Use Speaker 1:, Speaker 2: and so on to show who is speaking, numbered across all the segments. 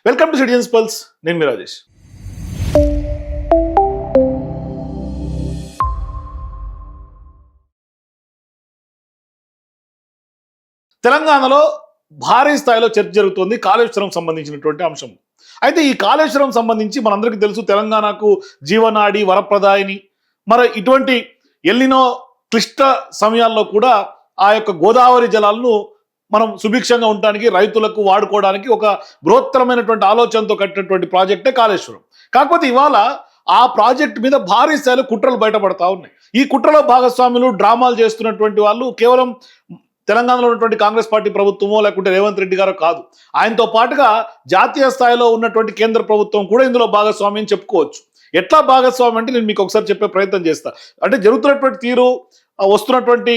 Speaker 1: Welcome to citizens pulse. నేను మీ రాజేష్. తెలంగాణలో భారీ స్థాయిలో చర్చ జరుగుతుంది కాళేశ్వరం సంబంధించినటువంటి అంశం. అయితే ఈ కాళేశ్వరం సంబంధించి మనందరికీ తెలుసు, తెలంగాణకు జీవనాడి, వరప్రదాయిని. మరి ఇటువంటి ఎల్లినో క్లిష్ట సమయాల్లో కూడా ఆ యొక్క గోదావరి జలాలను మనం సుభిక్షంగా ఉండడానికి, రైతులకు వాడుకోవడానికి ఒక బృహత్తరమైనటువంటి ఆలోచనతో కట్టినటువంటి ప్రాజెక్టే కాళేశ్వరం. కాకపోతే ఇవాళ ఆ ప్రాజెక్ట్ మీద భారీ స్థాయిలో కుట్రలు బయటపడతా ఉన్నాయి. ఈ కుట్రలో భాగస్వాములు, డ్రామాలు చేస్తున్నటువంటి వాళ్ళు కేవలం తెలంగాణలో ఉన్నటువంటి కాంగ్రెస్ పార్టీ ప్రభుత్వమో లేకుంటే రేవంత్ రెడ్డి గారో కాదు, ఆయనతో పాటుగా జాతీయ స్థాయిలో ఉన్నటువంటి కేంద్ర ప్రభుత్వం కూడా ఇందులో భాగస్వామ్యం చెప్పుకోవచ్చు. ఎట్లా భాగస్వామ్యం అంటే నేను మీకు ఒకసారి చెప్పే ప్రయత్నం చేస్తా. అంటే జరుగుతున్నటువంటి తీరు, వస్తున్నటువంటి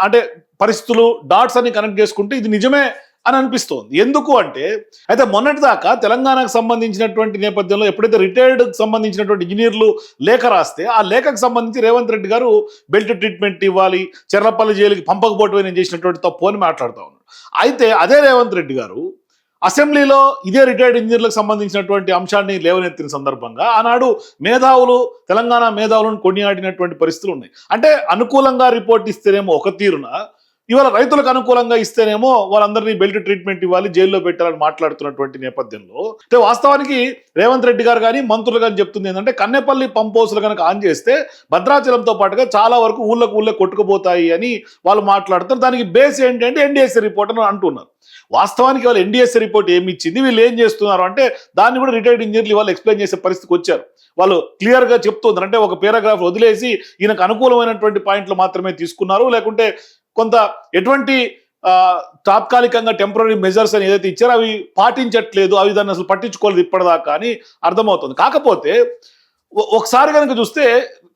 Speaker 1: అంటే పరిస్థితులు, డాట్స్ అన్ని కనెక్ట్ చేసుకుంటే ఇది నిజమే అని అనిపిస్తోంది. ఎందుకు అంటే, అయితే మొన్నటిదాకా తెలంగాణకు సంబంధించినటువంటి నేపథ్యంలో ఎప్పుడైతే రిటైర్డ్కి సంబంధించినటువంటి ఇంజనీర్లు లేఖ రాస్తే, ఆ లేఖకు సంబంధించి రేవంత్ రెడ్డి గారు బెల్ట్ ట్రీట్మెంట్ ఇవ్వాలి, చెర్లపల్లి జైలుకి పంపకపోవటమే నేను చేసినటువంటి తప్పు అని మాట్లాడుతూ ఉన్నారు. అయితే అదే రేవంత్ రెడ్డి గారు అసెంబ్లీలో ఇదే రిటైర్డ్ ఇంజనీర్లకు సంబంధించినటువంటి అంశాన్ని లేవనెత్తిన సందర్భంగా ఆనాడు మేధావులు, తెలంగాణ మేధావులను కొనియాడినటువంటి పరిస్థితులు ఉన్నాయి. అంటే అనుకూలంగా రిపోర్ట్ ఇస్తేనేమో ఒక తీరున, ఇవాళ రైతులకు అనుకూలంగా ఇస్తేనేమో వాళ్ళందరినీ బెల్ట్ ట్రీట్మెంట్ ఇవ్వాలి, జైల్లో పెట్టాలని మాట్లాడుతున్నటువంటి నేపథ్యంలో అంటే వాస్తవానికి రేవంత్ రెడ్డి గారు కానీ మంత్రులు కానీ చెప్తుంది ఏంటంటే, కన్నెపల్లి పంప్ హౌస్లు కనుక ఆన్ చేస్తే భద్రాచలంతో పాటుగా చాలా వరకు ఊళ్ళకు కొట్టుకుపోతాయి అని వాళ్ళు మాట్లాడుతారు. దానికి బేస్ ఏంటంటే ఎన్డీఎస్సీ రిపోర్ట్ అని అంటున్నారు. వాస్తవానికి వాళ్ళు ఎన్డీఎస్సీ రిపోర్ట్ ఏమి ఇచ్చింది, వీళ్ళు ఏం చేస్తున్నారు అంటే దాన్ని కూడా రిటైర్డ్ ఇంజనీర్లు వాళ్ళు ఎక్స్ప్లెయిన్ చేసే పరిస్థితికి వచ్చారు. వాళ్ళు క్లియర్గా చెప్తున్నారు. అంటే ఒక పారాగ్రాఫ్ వదిలేసి ఈయనకు అనుకూలమైనటువంటి పాయింట్లు మాత్రమే తీసుకున్నారు, లేకుంటే కొంత ఎటువంటి తాత్కాలికంగా టెంపరీ మెజర్స్ అని ఏదైతే ఇచ్చారో అవి పాటించట్లేదు, అవి దాన్ని అసలు పట్టించుకోలేదు ఇప్పటిదాకా అని అర్థమవుతుంది. కాకపోతే ఒకసారి కనుక చూస్తే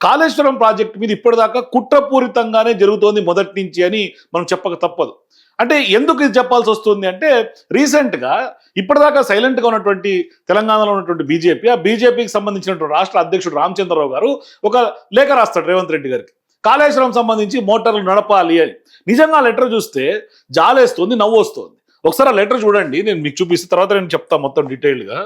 Speaker 1: కాళేశ్వరం ప్రాజెక్టు మీద ఇప్పటిదాకా కుట్రపూరితంగానే జరుగుతోంది మొదటి నుంచి అని మనం చెప్పక తప్పదు. అంటే ఎందుకు ఇది చెప్పాల్సి వస్తుంది అంటే, రీసెంట్గా ఇప్పటిదాకా సైలెంట్గా ఉన్నటువంటి తెలంగాణలో ఉన్నటువంటి బీజేపీ, ఆ బీజేపీకి సంబంధించినటువంటి రాష్ట్ర అధ్యక్షుడు రామచంద్రరావు గారు ఒక లేఖ రాస్తాడు రేవంత్ రెడ్డి గారికి, కాళేశ్వరం సంబంధించి మోటార్లు నడపాలి అని. నిజంగా ఆ లెటర్ చూస్తే జాలేస్తుంది, నవ్వు వస్తుంది. ఒకసారి ఆ లెటర్ చూడండి, నేను మీకు చూపిస్తే తర్వాత నేను చెప్తాను మొత్తం డీటెయిల్గా.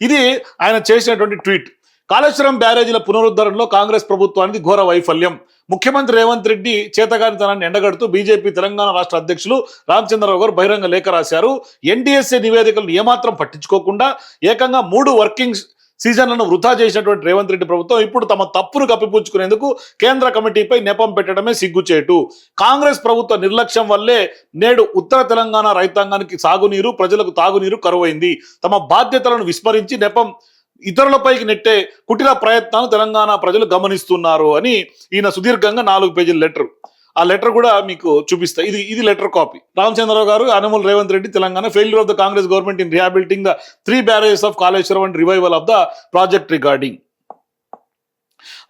Speaker 1: ఇది ఆయన చేసినటువంటి ట్వీట్. కాళేశ్వరం బ్యారేజీల పునరుద్ధరణలో కాంగ్రెస్ ప్రభుత్వానికి ఘోర వైఫల్యం. ముఖ్యమంత్రి రేవంత్ రెడ్డి చేతగానితనాన్ని ఎండగడుతూ బీజేపీ తెలంగాణ రాష్ట్ర అధ్యక్షులు రామచంద్రరావు గారు బహిరంగ లేఖ రాశారు. ఎన్డీఎస్ఏ నివేదికలను ఏమాత్రం పట్టించుకోకుండా ఏకంగా 3 వర్కింగ్ సీజన్లను వృధా చేసినటువంటి రేవంత్ రెడ్డి ప్రభుత్వం ఇప్పుడు తమ తప్పును కప్పిపుచ్చుకునేందుకు కేంద్ర కమిటీపై నెపం పెట్టడమే సిగ్గుచేటు. కాంగ్రెస్ ప్రభుత్వ నిర్లక్ష్యం వల్లే నేడు ఉత్తర తెలంగాణ రైతాంగానికి సాగునీరు, ప్రజలకు తాగునీరు కరువైంది. తమ బాధ్యతలను విస్మరించి నెపం ఇతరులపైకి నెట్టే కుటిల ప్రయత్నాలు తెలంగాణ ప్రజలు గమనిస్తున్నారు అని ఈయన సుదీర్ఘంగా 4 పేజీల లెటర్. ఆ లెటర్ కూడా మీకు చూపిస్తా. ఇది లెటర్ కాపీ. రామచంద్రరావు గారు, Anumula Revanth Reddy, Telangana failure of the Congress government in rehabilitating the 3 barrages of Kaleshwaram and revival of the project regarding.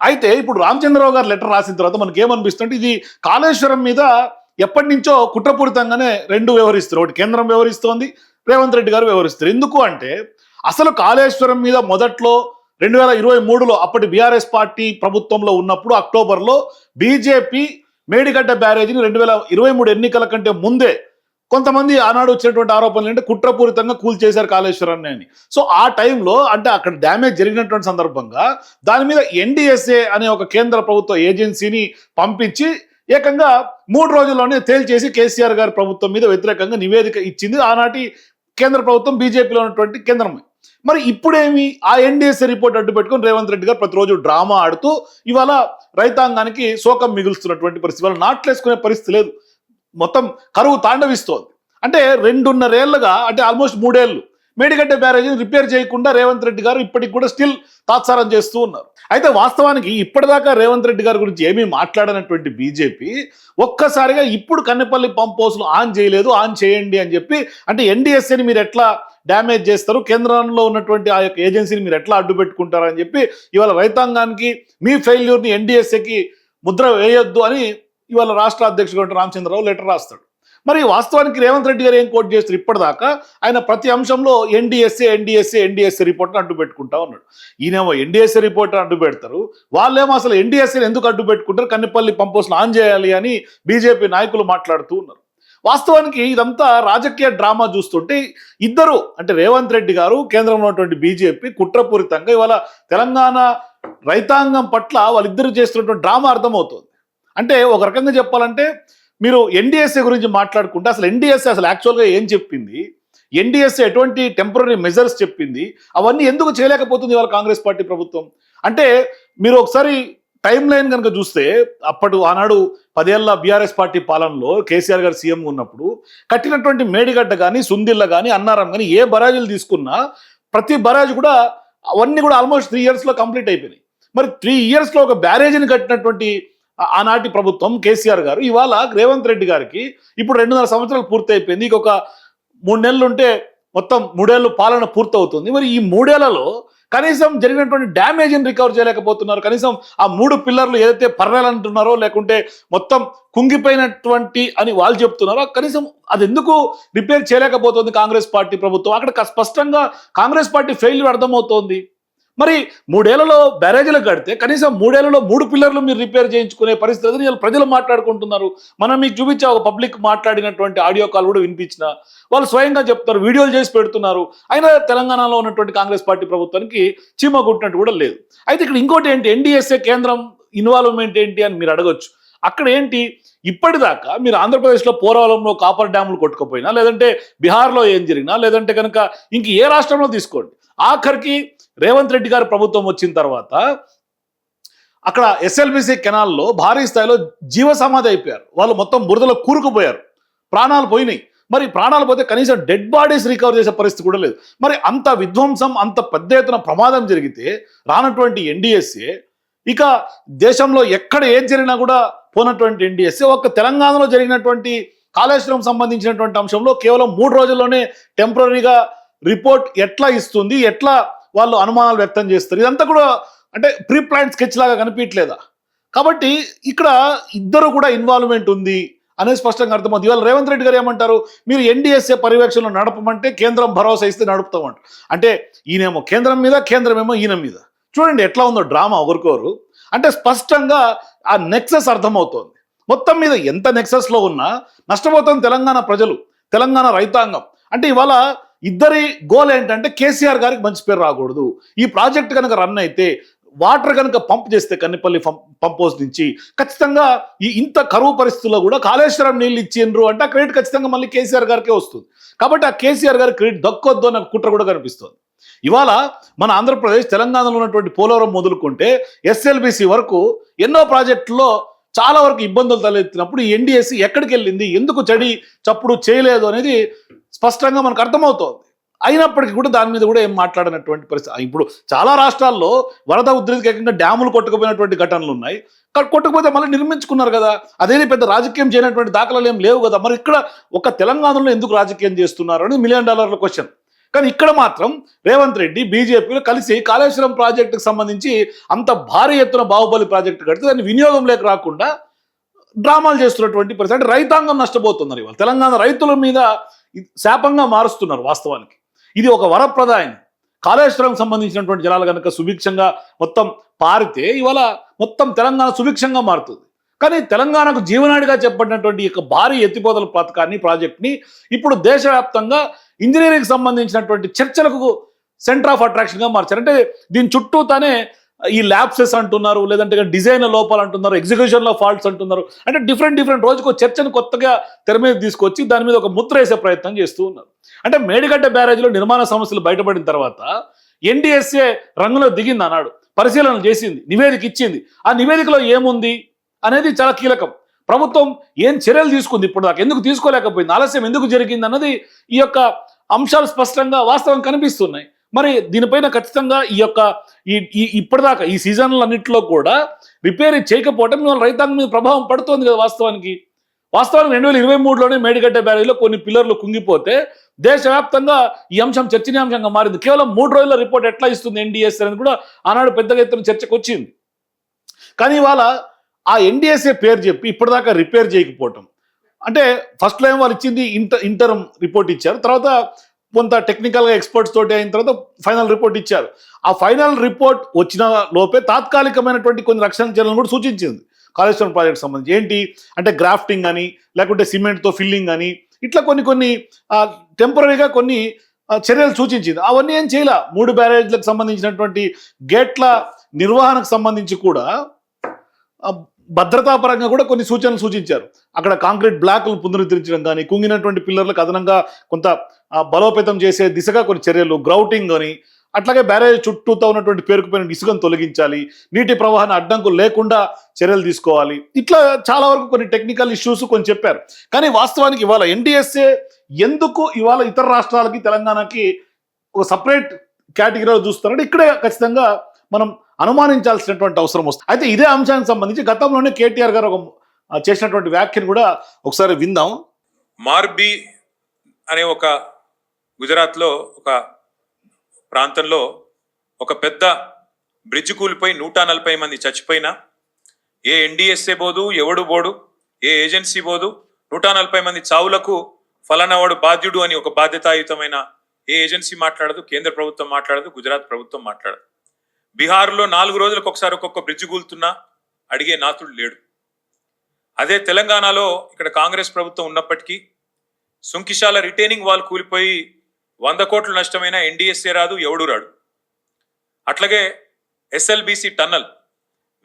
Speaker 1: అయితే ఇప్పుడు రామచంద్రరావు గారు లెటర్ రాసిన తర్వాత మనకి ఏమనిపిస్తుంటే, ఇది కాళేశ్వరం మీద ఎప్పటి నుంచో కుట్రపూరితంగానే రెండు వ్యవహరిస్తారు. ఒకటి కేంద్రం వ్యవహరిస్తోంది, రేవంత్ రెడ్డి గారు వ్యవహరిస్తారు. ఎందుకు అంటే, అసలు కాళేశ్వరం మీద మొదట్లో 2023లో అప్పటి బీఆర్ఎస్ పార్టీ ప్రభుత్వంలో ఉన్నప్పుడు అక్టోబర్లో బీజేపీ మేడిగడ్డ బ్యారేజీని 2023 ఎన్నికల కంటే ముందే కొంతమంది ఆనాడు వచ్చినటువంటి ఆరోపణలు అంటే కుట్రపూరితంగా కూల్చేశారు కాళేశ్వరాన్ని అని. సో ఆ టైంలో అంటే అక్కడ డ్యామేజ్ జరిగినటువంటి సందర్భంగా దాని మీద ఎన్డీఎస్ఏ అనే ఒక కేంద్ర ప్రభుత్వ ఏజెన్సీని పంపించి ఏకంగా 3 రోజుల్లోనే తేల్చేసి కేసీఆర్ గారి ప్రభుత్వం మీద వ్యతిరేకంగా నివేదిక ఇచ్చింది ఆనాటి కేంద్ర ప్రభుత్వం, బీజేపీలో ఉన్నటువంటి కేంద్రమే. మరి ఇప్పుడేమి ఆ ఎన్డీఎస్ఏ రిపోర్ట్ అడ్డు పెట్టుకుని రేవంత్ రెడ్డి గారు ప్రతిరోజు డ్రామా ఆడుతూ ఇవాళ రైతాంగానికి శోకం మిగులుస్తున్నటువంటి పరిస్థితి. వాళ్ళు నాట్లేసుకునే పరిస్థితి లేదు, మొత్తం కరువు తాండవిస్తోంది. అంటే 2.5 ఏళ్ళుగా, అంటే ఆల్మోస్ట్ 3 ఏళ్ళు మేడిగడ్డ బ్యారేజీని రిపేర్ చేయకుండా రేవంత్ రెడ్డి గారు ఇప్పటికి కూడా స్టిల్ తాత్సారం చేస్తూ ఉన్నారు. అయితే వాస్తవానికి ఇప్పటిదాకా రేవంత్ రెడ్డి గారి గురించి ఏమీ మాట్లాడనటువంటి బీజేపీ ఒక్కసారిగా ఇప్పుడు కన్నెపల్లి పంప్ హౌస్లు ఆన్ చేయలేదు, ఆన్ చేయండి అని చెప్పి, అంటే ఎన్డీఎస్ఏని మీరు ఎట్లా డ్యామేజ్ చేస్తారు, కేంద్రంలో ఉన్నటువంటి ఆ యొక్క ఏజెన్సీని మీరు ఎట్లా అడ్డు పెట్టుకుంటారు అని చెప్పి ఇవాళ రైతాంగానికి మీ ఫెయిల్యూర్ని ఎన్డీఎస్ఏకి ముద్ర వేయొద్దు అని ఇవాళ రాష్ట్ర అధ్యక్షుడు రామచంద్రరావు లెటర్ రాస్తాడు. మరి వాస్తవానికి రేవంత్ రెడ్డి గారు ఏం కోట్ చేస్తారు, ఇప్పటిదాకా ఆయన ప్రతి అంశంలో ఎన్డీఎస్ఏ రిపోర్ట్ని అడ్డు పెట్టుకుంటా ఉన్నాడు. ఈయనేమో ఎన్డీఎస్ఏ రిపోర్ట్ అడ్డు పెడతారు, వాళ్ళేమో అసలు ఎన్డీఎస్ఏని ఎందుకు అడ్డు పెట్టుకుంటారు, కన్నెపల్లి పంప్ హౌస్లు ఆన్ చేయాలి అని బీజేపీ నాయకులు మాట్లాడుతూ ఉన్నారు. వాస్తవానికి ఇదంతా రాజకీయ డ్రామా చూస్తుంటే ఇద్దరు అంటే రేవంత్ రెడ్డి గారు, కేంద్రంలో ఉన్నటువంటి బీజేపీ కుట్రపూరితంగా ఇవాళ తెలంగాణ రైతాంగం పట్ల వాళ్ళిద్దరు చేస్తున్నటువంటి డ్రామా అర్థమవుతుంది. అంటే ఒక రకంగా చెప్పాలంటే మీరు ఎన్డీఎస్ఏ గురించి మాట్లాడుకుంటే అసలు ఎన్డీఎస్ఏ అసలు యాక్చువల్గా ఏం చెప్పింది, ఎన్డీఎస్ఏ ఎటువంటి టెంపరరీ మెజర్స్ చెప్పింది, అవన్నీ ఎందుకు చేయలేకపోతుంది ఇవాళ కాంగ్రెస్ పార్టీ ప్రభుత్వం? అంటే మీరు ఒకసారి టైం లైన్ కనుక చూస్తే ఆనాడు 10 ఏళ్ల బీఆర్ఎస్ పార్టీ పాలనలో కేసీఆర్ గారు సీఎం ఉన్నప్పుడు కట్టినటువంటి మేడిగడ్డ కానీ, సుందిల్ల కానీ, అన్నారం కానీ ఏ బరాజులు తీసుకున్నా ప్రతి బరాజు కూడా అవన్నీ కూడా ఆల్మోస్ట్ 3 yearsలో కంప్లీట్ అయిపోయినాయి. మరి 3 yearsలో ఒక బ్యారేజీని కట్టినటువంటి ఆనాటి ప్రభుత్వం కేసీఆర్ గారు ఇవాళ రేవంత్ రెడ్డి గారికి ఇప్పుడు 2.5 సంవత్సరాలు పూర్తి అయిపోయింది. ఇంకొక 3 నెలలు ఉంటే మొత్తం 3 ఏళ్ళు పాలన పూర్తవుతుంది. మరి ఈ 3 ఏళ్లలో కనీసం జరిగినటువంటి డ్యామేజ్ని రికవర్ చేయలేకపోతున్నారు. కనీసం ఆ 3 పిల్లర్లు ఏదైతే పర్రెలు అంటున్నారో లేకుంటే మొత్తం కుంగిపోయినటువంటి అని వాళ్ళు చెప్తున్నారో కనీసం అది ఎందుకు రిపేర్ చేయలేకపోతుంది కాంగ్రెస్ పార్టీ ప్రభుత్వం? అక్కడ స్పష్టంగా కాంగ్రెస్ పార్టీ ఫెయిల్యూర్ అర్థమవుతోంది. మరి 3 ఏళ్లలో బ్యారేజీలు కడితే కనీసం 3 ఏళ్లలో 3 పిల్లర్లు మీరు రిపేర్ చేయించుకునే పరిస్థితిని ఇలా ప్రజలు మాట్లాడుకుంటున్నారు. మనం మీకు చూపించే ఒక పబ్లిక్ మాట్లాడినటువంటి ఆడియో కాల్ కూడా వినిపించిన వాళ్ళు స్వయంగా చెప్తారు, వీడియోలు చేసి పెడుతున్నారు. అయినా తెలంగాణలో ఉన్నటువంటి కాంగ్రెస్ పార్టీ ప్రభుత్వానికి చీమ కొట్టినట్టు కూడా లేదు. అయితే ఇక్కడ ఇంకోటి ఏంటి, ఎన్డీఎస్ఏ కేంద్రం ఇన్వాల్వ్మెంట్ ఏంటి అని మీరు అడగొచ్చు. అక్కడ ఏంటి, ఇప్పటిదాకా మీరు ఆంధ్రప్రదేశ్లో పోలవరంలో కాపర్ డ్యాములు కొట్టుకుపోయినా, లేదంటే బీహార్లో ఏం జరిగినా, లేదంటే కనుక ఇంక ఏ రాష్ట్రంలో తీసుకోండి, ఆఖరికి రేవంత్ రెడ్డి గారి ప్రభుత్వం వచ్చిన తర్వాత అక్కడ ఎస్ఎల్బిసి కెనాల్లో భారీ స్థాయిలో జీవ సమాధి అయిపోయారు. వాళ్ళు మొత్తం బురదలో కూరుకుపోయారు, ప్రాణాలు పోయినాయి. మరి ప్రాణాలు పోతే కనీసం డెడ్ బాడీస్ రికవర్ చేసే పరిస్థితి కూడా లేదు. మరి అంత విధ్వంసం, అంత పెద్ద ఎత్తున ప్రమాదం జరిగితే రానటువంటి ఎన్డీఎస్ఏ, ఇక దేశంలో ఎక్కడ ఏం జరిగినా కూడా పోనటువంటి ఎన్డీఎస్ఏ, ఒక్క తెలంగాణలో జరిగినటువంటి కాళేశ్వరం సంబంధించినటువంటి అంశంలో కేవలం 3 రోజుల్లోనే టెంపరీగా రిపోర్ట్ ఎట్లా ఇస్తుంది, ఎట్లా వాళ్ళు అనుమానాలు వ్యక్తం చేస్తారు, ఇదంతా కూడా అంటే ప్రీ ప్లాన్ స్కెచ్ లాగా కనిపించలేదా? కాబట్టి ఇక్కడ ఇద్దరు కూడా ఇన్వాల్వ్మెంట్ ఉంది అనేది స్పష్టంగా అర్థమవుతుంది. ఇవాళ రేవంత్ రెడ్డి గారు ఏమంటారు, మీరు ఎన్డీఎస్ఏ పర్యవేక్షణలో నడపమంటే కేంద్రం భరోసా ఇస్తే నడుపుతామంటారు. అంటే ఈయనేమో కేంద్రం మీద, కేంద్రమేమో ఈయన మీద. చూడండి ఎట్లా ఉందో డ్రామా ఒకరికొరు. అంటే స్పష్టంగా ఆ నెక్సెస్ అర్థమవుతోంది. మొత్తం మీద ఎంత నెక్సెస్లో ఉన్నా నష్టపోతుంది తెలంగాణ ప్రజలు, తెలంగాణ రైతాంగం. అంటే ఇవాళ ఇద్దరి గోల్ ఏంటంటే కేసీఆర్ గారికి మంచి పేరు రాకూడదు. ఈ ప్రాజెక్ట్ కనుక రన్ అయితే, వాటర్ కనుక పంప్ చేస్తే కన్నెపల్లి పంప్ హౌస్ నుంచి ఖచ్చితంగా ఇంత కరువు పరిస్థితుల్లో కూడా కాళేశ్వరం నీళ్ళు ఇచ్చిండ్రు అంటే ఆ క్రెడిట్ ఖచ్చితంగా మళ్ళీ కేసీఆర్ గారికే వస్తుంది. కాబట్టి ఆ కేసీఆర్ గారి క్రెడిట్ దక్కొద్దు అన్న కుట్ర కూడా కనిపిస్తుంది. ఇవాళ మన ఆంధ్రప్రదేశ్, తెలంగాణలో ఉన్నటువంటి పోలవరం మొదలుకుంటే ఎస్ఎల్బిసి వరకు ఎన్నో ప్రాజెక్టుల్లో చాలా వరకు ఇబ్బందులు తలెత్తినప్పుడు ఈ ఎన్డీఎస్సీ ఎక్కడికి వెళ్ళింది, ఎందుకు చప్పుడు చేయలేదు అనేది స్పష్టంగా మనకు అర్థమవుతోంది. అయినప్పటికీ కూడా దాని మీద కూడా ఏం మాట్లాడినటువంటి పరిస్థితి. ఇప్పుడు చాలా రాష్ట్రాల్లో వరద ఉధృతికి ఏకంగా డ్యాములు కొట్టుకుపోయినటువంటి ఘటనలు ఉన్నాయి. కొట్టుకుపోతే మళ్ళీ నిర్మించుకున్నారు కదా, అదేది పెద్ద రాజకీయం చేయనటువంటి దాఖలాలు ఏం లేవు కదా. మరి ఇక్కడ ఒక తెలంగాణలో ఎందుకు రాజకీయం చేస్తున్నారు అనేది $1 మిలియన్ క్వశ్చన్. కానీ ఇక్కడ మాత్రం రేవంత్ రెడ్డి, బీజేపీలు కలిసి కాళేశ్వరం ప్రాజెక్టుకు సంబంధించి అంత భారీ ఎత్తున బాహుబలి ప్రాజెక్టు కడితే దాన్ని వినియోగంలోకి రాకుండా డ్రామాలు చేస్తున్నటువంటి పరిస్థితి. అంటే రైతాంగం నష్టపోతున్నారు. ఇవాళ తెలంగాణ రైతుల మీద శాపంగా మారుస్తున్నారు. వాస్తవానికి ఇది ఒక వరప్రదాయం. కాళేశ్వరం సంబంధించినటువంటి జలాలు కనుక సుభిక్షంగా మొత్తం పారితే ఇవాళ మొత్తం తెలంగాణ సుభిక్షంగా మారుతుంది. కానీ తెలంగాణకు జీవనాడిగా చెప్పబడినటువంటి ఈ భారీ ఎత్తిపోతల పథకాన్ని, ప్రాజెక్ట్ని ఇప్పుడు దేశవ్యాప్తంగా ఇంజనీరింగ్ సంబంధించినటువంటి చర్చలకు సెంటర్ ఆఫ్ అట్రాక్షన్గా మార్చారు. అంటే దీని చుట్టూ తానే ఈ ల్యాబ్సెస్ అంటున్నారు, లేదంటే డిజైన్ లోపాలు అంటున్నారు, ఎగ్జిక్యూషన్లో ఫాల్ట్స్ అంటున్నారు. అంటే డిఫరెంట్ రోజుకు చర్చను కొత్తగా తెర మీద తీసుకొచ్చి దాని మీద ఒక ముద్ర వేసే ప్రయత్నం చేస్తూ ఉన్నారు. అంటే మేడిగడ్డ బ్యారేజ్లో నిర్మాణ సమస్యలు బయటపడిన తర్వాత ఎన్డీఎస్ఏ రంగులో దిగింది అన్నాడు, పరిశీలన చేసింది, నివేదిక ఇచ్చింది. ఆ నివేదికలో ఏముంది అనేది చాలా కీలకం. ప్రభుత్వం ఏం చర్యలు తీసుకుంది, ఇప్పుడు దాకా ఎందుకు తీసుకోలేకపోయింది, ఆలస్యం ఎందుకు జరిగింది అన్నది ఈ యొక్క అంశాలు స్పష్టంగా వాస్తవం కనిపిస్తున్నాయి. మరి దీనిపైన ఖచ్చితంగా ఇప్పటిదాకా ఈ సీజన్లన్నింటిలో కూడా రిపేర్ చేయకపోవటం ఇవాళ రైతాంగం మీద ప్రభావం పడుతోంది కదా. వాస్తవానికి 2023లోనే మేడిగడ్డ బ్యారేజ్లో కొన్ని పిల్లర్లు కుంగిపోతే దేశవ్యాప్తంగా ఈ అంశం చర్చనీయాంశంగా మారింది. కేవలం 3 రోజుల రిపోర్ట్ ఎట్లా ఇస్తుంది ఎన్డీఎస్ఏ అనేది కూడా ఆనాడు పెద్దగా ఎత్తున చర్చకు వచ్చింది. కానీ ఇవాళ ఆ ఎన్డీఎస్ఏ పేరు చెప్పి ఇప్పటిదాకా రిపేర్ చేయకపోవటం అంటే ఫస్ట్ టైం వాళ్ళు ఇచ్చింది ఇంటర్మ్ రిపోర్ట్ ఇచ్చారు, తర్వాత కొంత టెక్నికల్గా ఎక్స్పర్ట్స్ తోటి అయిన తర్వాత ఫైనల్ రిపోర్ట్ ఇచ్చారు. ఆ ఫైనల్ రిపోర్ట్ వచ్చిన లోపే తాత్కాలికమైనటువంటి కొన్ని రక్షణ చర్యలను కూడా సూచించింది. కాళేశ్వరం ప్రాజెక్ట్ సంబంధించి ఏంటి అంటే గ్రాఫ్టింగ్ అని లేకుంటే సిమెంట్తో ఫిల్లింగ్ అని ఇట్లా కొన్ని టెంపరీగా కొన్ని చర్యలు సూచించింది. అవన్నీ ఏం చేయాల. 3 బ్యారేజ్లకు సంబంధించినటువంటి గేట్ల నిర్వహణకు సంబంధించి కూడా భద్రతాపరంగా కూడా కొన్ని సూచనలు సూచించారు. అక్కడ కాంక్రీట్ బ్లాక్లు పునరుద్ధరించడం కానీ, కుంగినటువంటి పిల్లర్లకు అదనంగా కొంత బలోపేతం చేసే దిశగా కొన్ని చర్యలు, గ్రౌటింగ్ అని, అట్లాగే బ్యారేజ్ చుట్టూతో ఉన్నటువంటి పేరుకుపోయిన ఇసుకను తొలగించాలి, నీటి ప్రవాహాన్ని అడ్డంకులు లేకుండా చర్యలు తీసుకోవాలి. ఇట్లా చాలా వరకు కొన్ని టెక్నికల్ ఇష్యూస్ కొన్ని చెప్పారు. కానీ వాస్తవానికి ఇవాళ ఎన్డీఎస్ఏ ఎందుకు ఇవాళ ఇతర రాష్ట్రాలకి తెలంగాణకి ఒక సపరేట్ కేటగిరీలో చూస్తున్నారంటే ఇక్కడే ఖచ్చితంగా మనం అనుమానించాల్సినటువంటి అవసరం వస్తుంది. అయితే ఇదే అంశానికి సంబంధించి గతంలోనే కేటీఆర్ గారు ఒక చేసినటువంటి వ్యాఖ్యను కూడా ఒకసారి విందాం.
Speaker 2: మార్బీ అనే ఒక గుజరాత్లో ఒక ప్రాంతంలో ఒక పెద్ద బ్రిడ్జ్ కూలిపోయి 140 మంది చచ్చిపోయినా ఏ ఎన్డీఎస్ఏ బోదు, ఎవడు బోడు, ఏ ఏజెన్సీ బోదు, 140 మంది చావులకు ఫలానావాడు బాధ్యుడు అని ఒక బాధ్యతాయుతమైన ఏ ఏజెన్సీ మాట్లాడదు, కేంద్ర ప్రభుత్వం మాట్లాడదు, గుజరాత్ ప్రభుత్వం మాట్లాడదు. బీహార్లో 4 రోజులకు ఒకసారి ఒక్కొక్క బ్రిడ్జ్ కూలుతున్నా అడిగే నాతుడు లేడు. అదే తెలంగాణలో ఇక్కడ కాంగ్రెస్ ప్రభుత్వం ఉన్నప్పటికీ సుంకిశాల రిటైనింగ్ వాల్ కూలిపోయి 100 కోట్లు నష్టమైన ఎన్డీఎస్ఏ రాదు, ఎవడు రాడు. అట్లాగే ఎస్ఎల్బిసి టన్నల్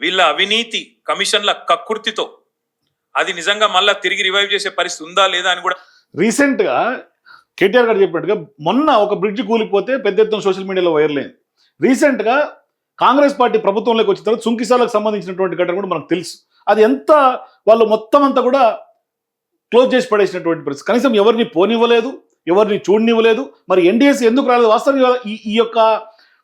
Speaker 2: వీళ్ళ అవినీతి కమిషన్ల కక్కుర్తితో అది నిజంగా మళ్ళా తిరిగి రివైవ్ చేసే పరిస్థితి ఉందా లేదా అని కూడా
Speaker 1: రీసెంట్ గా కేటీఆర్ గారు చెప్పినట్టుగా మొన్న ఒక బ్రిడ్జ్ కూలిపోతే పెద్ద ఎత్తున సోషల్ మీడియాలో వైరల్ అయింది. రీసెంట్ గా కాంగ్రెస్ పార్టీ ప్రభుత్వంలోకి వచ్చిన తర్వాత సుంకిశాలకు సంబంధించినటువంటి ఘటన కూడా మనకు తెలుసు. అది ఎంత వాళ్ళు మొత్తం అంతా కూడా క్లోజ్ చేసి పడేసినటువంటి పరిస్థితి. కనీసం ఎవరిని పోనివ్వలేదు, ఎవరిని చూడనివ్వలేదు. మరి ఎన్డీఎస్ఏ ఎందుకు రాలేదు? వాస్తవంగా ఈ యొక్క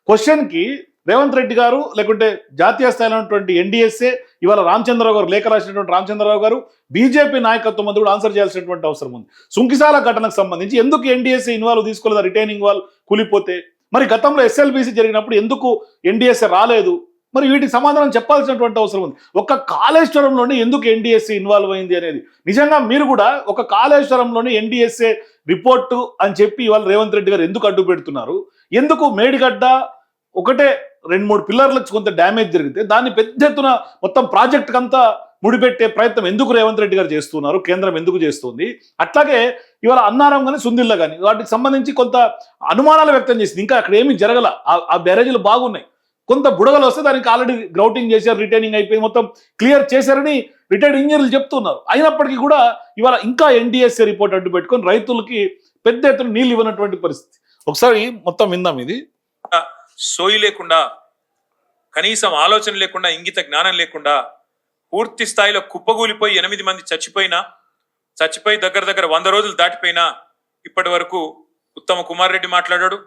Speaker 1: క్వశ్చన్కి రేవంత్ రెడ్డి గారు లేకుంటే జాతీయ స్థాయిలో ఉన్నటువంటి ఎన్డీఎస్ఏ ఇవాళ రామచంద్రరావు గారు లేఖ రాసినటువంటి రామచంద్రరావు గారు బీజేపీ నాయకత్వం మంది కూడా ఆన్సర్ చేయాల్సినటువంటి అవసరం ఉంది. సుంకిశాల ఘటనకు సంబంధించి ఎందుకు ఎన్డీఎస్ఏ ఇన్వాల్వ్ తీసుకోలేదు? రిటైనింగ్ వాల్ కూలిపోతే మరి గతంలో ఎస్ఎల్బీసీ జరిగినప్పుడు ఎందుకు ఎన్డీఎస్ఏ రాలేదు? మరి వీటికి సమాధానం చెప్పాల్సినటువంటి అవసరం ఉంది. ఒక కాళేశ్వరంలోనే ఎందుకు ఎన్డీఎస్ఏ ఇన్వాల్వ్ అయింది అనేది నిజంగా మీరు కూడా ఒక కాళేశ్వరంలోనే ఎన్డీఎస్ఏ రిపోర్టు అని చెప్పి ఇవాళ రేవంత్ రెడ్డి గారు ఎందుకు అడ్డు పెడుతున్నారు? ఎందుకు మేడిగడ్డ ఒకటే 2-3 పిల్లర్లకు కొంత డ్యామేజ్ జరిగితే దాన్ని పెద్ద ఎత్తున మొత్తం ప్రాజెక్ట్ అంతా ముడిపెట్టే ప్రయత్నం ఎందుకు రేవంత్ రెడ్డి గారు చేస్తున్నారు? కేంద్రం ఎందుకు చేస్తుంది? అట్లాగే ఇవాళ అన్నారం కానీ సుందిల్ల కానీ వాటికి సంబంధించి కొంత అనుమానాలు వ్యక్తం చేసింది. ఇంకా అక్కడ ఏమీ జరగల, ఆ బ్యారేజీలు బాగున్నాయి, కొంత బుడగలు వస్తే దానికి ఆల్రెడీ గ్రౌటింగ్ చేశారు, రిటైనింగ్ అయిపోయి మొత్తం క్లియర్ చేశారని రిటైర్డ్ ఇంజనీర్లు చెప్తున్నారు. అయినప్పటికీ కూడా ఇవాళ ఇంకా ఎన్డీఎస్ఏ రిపోర్ట్ అడ్డు పెట్టుకొని రైతులకి పెద్ద ఎత్తున నీళ్ళు ఇవ్వనటువంటి పరిస్థితి. ఒకసారి మొత్తం విందాం. ఇది
Speaker 2: సోయి లేకుండా, కనీసం ఆలోచన లేకుండా, ఇంగిత జ్ఞానం లేకుండా పూర్తి స్థాయిలో కుప్పగూలిపోయి 8 మంది చచ్చిపోయి దగ్గర 100 రోజులు దాటిపోయినా ఇప్పటి వరకు ఉత్తమ కుమార్ రెడ్డి మాట్లాడాడు,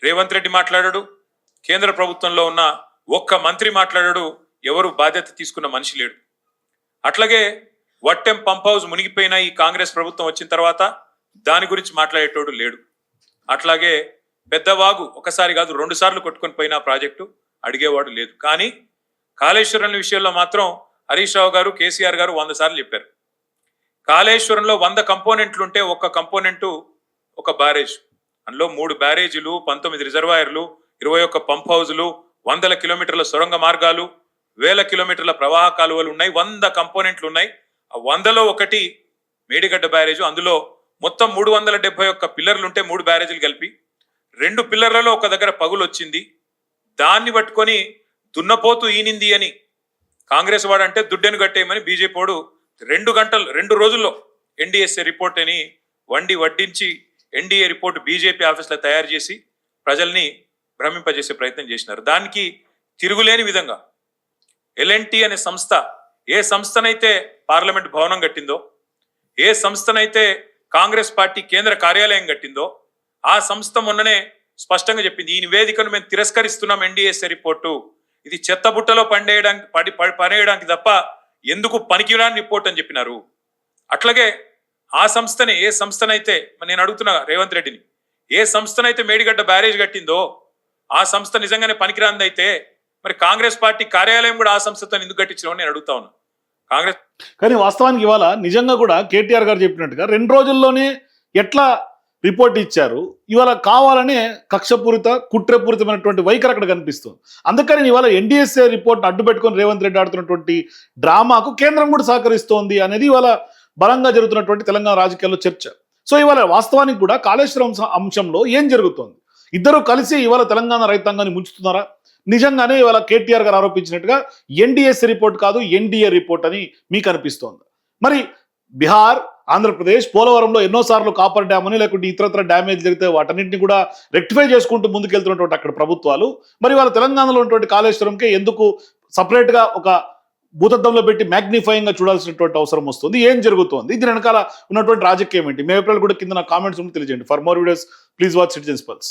Speaker 2: రేవంత్ రెడ్డి మాట్లాడాడు, కేంద్ర ప్రభుత్వంలో ఉన్న ఒక్క మంత్రి మాట్లాడాడు, ఎవరు బాధ్యత తీసుకున్న మనిషి లేడు. అట్లాగే వట్టెం పంప్ హౌస్ మునిగిపోయిన ఈ కాంగ్రెస్ ప్రభుత్వం వచ్చిన తర్వాత దాని గురించి మాట్లాడేటోడు లేడు. అట్లాగే పెద్దవాగు ఒకసారి కాదు 2 సార్లు కొట్టుకొని పోయిన ప్రాజెక్టు అడిగేవాడు లేదు. కానీ కాళేశ్వరం విషయంలో మాత్రం హరీష్ రావు గారు, కేసీఆర్ గారు 100 సార్లు చెప్పారు. కాళేశ్వరంలో 100 కంపోనెంట్లు ఉంటే ఒక్క కంపోనెంటు ఒక బ్యారేజ్, అందులో 3 బ్యారేజీలు, 19 రిజర్వాయర్లు, 21 పంప్ హౌజులు, 100 కిలోమీటర్ల సొరంగ మార్గాలు, 1000 కిలోమీటర్ల ప్రవాహ కాలువలు ఉన్నాయి, 100 కంపోనెంట్లు ఉన్నాయి. ఆ 100లో ఒకటి మేడిగడ్డ బ్యారేజ్. అందులో మొత్తం 371 పిల్లర్లు ఉంటే 3 బ్యారేజీలు కలిపి 2 పిల్లర్లలో ఒక దగ్గర పగులు వచ్చింది. దాన్ని పట్టుకొని దున్నపోతు ఈనింది అని కాంగ్రెస్ వాడంటే దుడ్డెను కట్టేయమని బీజేపీ వాడు 2 రోజుల్లో ఎన్డీఎస్ఏ రిపోర్ట్ అని వడ్డించి ఎన్డీఏ రిపోర్ట్ బీజేపీ ఆఫీస్లో తయారు చేసి ప్రజల్ని భ్రమింపజేసే ప్రయత్నం చేసినారు. దానికి తిరుగులేని విధంగా ఎల్ఎన్టీ అనే సంస్థ ఏ సంస్థనైతే పార్లమెంట్ భవనం కట్టిందో, ఏ సంస్థనైతే కాంగ్రెస్ పార్టీ కేంద్ర కార్యాలయం కట్టిందో ఆ సంస్థ మొన్ననే స్పష్టంగా చెప్పింది, ఈ నివేదికను మేము తిరస్కరిస్తున్నాం, ఎన్డీఎస్ఏ రిపోర్టు ఇది చెత్తబుట్టలో పడేయడానికి తప్ప ఎందుకు పనికిరాని రిపోర్ట్ అని చెప్పినారు. అట్లాగే ఆ సంస్థని, ఏ సంస్థనైతే నేను అడుగుతున్నా రేవంత్ రెడ్డిని, ఏ సంస్థనైతే మేడిగడ్డ బ్యారేజ్ కట్టిందో ఆ సంస్థ నిజంగానే పనికిరాంది అయితే మరి కాంగ్రెస్ పార్టీ కార్యాలయం కూడా ఆ సంస్థతో ఎందుకు కట్టించడం నేను అడుగుతా ఉన్నా. కాంగ్రెస్
Speaker 1: కానీ వాస్తవానికి ఇవాళ నిజంగా కూడా కేటీఆర్ గారు చెప్పినట్టుగా 2 రోజుల్లోనే ఎట్లా రిపోర్ట్ ఇచ్చారు. ఇవాళ కావాలనే కక్షపూరిత కుట్రపూరితమైనటువంటి వైఖరి అక్కడ కనిపిస్తుంది. అందుకని ఇవాళ ఎన్డీఎస్ఏ రిపోర్ట్ అడ్డు పెట్టుకొని రేవంత్ రెడ్డి ఆడుతున్నటువంటి డ్రామాకు కేంద్రం కూడా సహకరిస్తోంది అనేది ఇవాళ బలంగా జరుగుతున్నటువంటి తెలంగాణ రాజకీయాల్లో చర్చ. సో ఇవాళ వాస్తవానికి కూడా కాళేశ్వరం అంశంలో ఏం జరుగుతోంది? ఇద్దరు కలిసి ఇవాళ తెలంగాణ రైతాంగాన్ని ముంచుతున్నారా? నిజంగానే ఇవాళ కేటీఆర్ గారు ఆరోపించినట్టుగా ఎన్డీఎస్ఏ రిపోర్ట్ కాదు ఎన్డీఏ రిపోర్ట్ అని మీకు అనిపిస్తోంది. మరి బీహార్, ఆంధ్రప్రదేశ్ పోలవరంలో ఎన్నోసార్లు కాపర్ డ్యామ్ అని లేకుంటే ఇతరత్ర డ్యామేజ్ జరిగితే వాటన్నింటినీ కూడా రెక్టిఫై చేసుకుంటూ ముందుకెళ్తున్నటువంటి అక్కడ ప్రభుత్వాలు మరి వాళ్ళ తెలంగాణలో ఉన్నటువంటి కాళేశ్వరంకే ఎందుకు సపరేట్గా ఒక భూతద్దంలో పెట్టి మ్యాగ్నిఫైయింగ్ గా చూడాల్సినటువంటి అవసరం వస్తుంది? ఏం జరుగుతోంది? దీని వెనకాల ఉన్నటువంటి రాజకీయం ఏంటి? మీ అభిప్రాయాలు కూడా కింద నా కామెంట్స్ తెలియజేయండి. For more videos please watch citizens pulse.